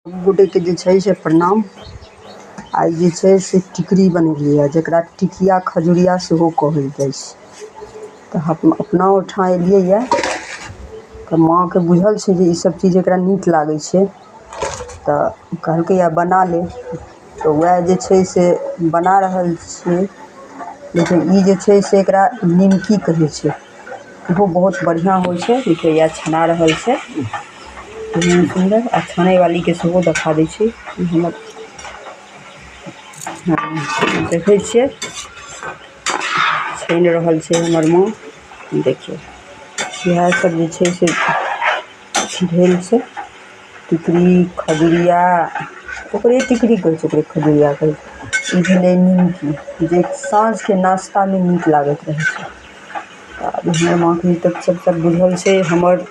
गोटे के जे छै से प्रणाम। आइ जे छै से टिकरी बनेलियै जकरा टिकिया खजुरिया सेहो कहल जाइ छै। तऽ हम अपना ओहिठाम एलियै यऽ तऽ माँके बुझल छै जे ईसब चीज एकरा नीक लागै छै तऽ कहलकै यऽ बना ले। तऽ वएह जे छै से बना रहल छियै। लेकिन ई जे छै से एकरा निमकी कहै छै। ओहो बहुत बढ़िआँ होइ छै। देखियौ इएह छना रहल छै बहुत सुन्दर। आ छानै वालीके सेहो देखा दै छी हमर देखै छियै छानि रहल छै हमर माँ। देखियौ इएह सब जे छै से भेल छै। टिकरी खजुरिया ओकरे टिकरी कहै छै, ओकरे खजुरिया कहै छै। ई भेलै निमकी जे साँझके नाश्तामे नीक लागैत रहै छै। तऽ हमर माँके तक सब बुझल छै। हमर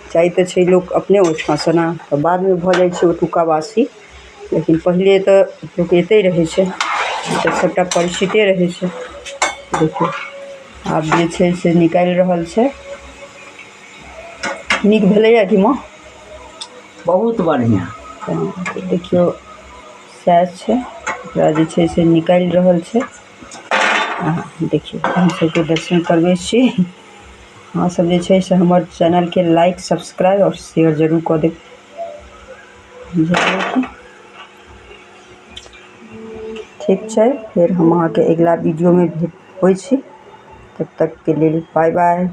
जाइ तऽ छै लोक अपने ओहिठामसँ ने तऽ बादमे भऽ जाइ छै ओतुका वासी। लेकिन पहिले तऽ लोक एतै रहै छै तऽ सबटा परिचिते रहै छै। देखियौ आब जे छै से निकालि रहल छै। नीक भेलैए कि माँ? बहुत बढ़िआँ। देखियौ सएह छै, एकरा जे छै से निकालि रहल छै। देखियौ अहाँ सबके दर्शन करबै छी। अहाँ सब जे छै से हमर चैनलके लाइक सब्सक्राइब आओर शेयर जरूर कऽ देब। ठीक छै, फेर हम अहाँके अगिला वीडियोमे भेट होइ छी। तब तकके लेल बाय बाय।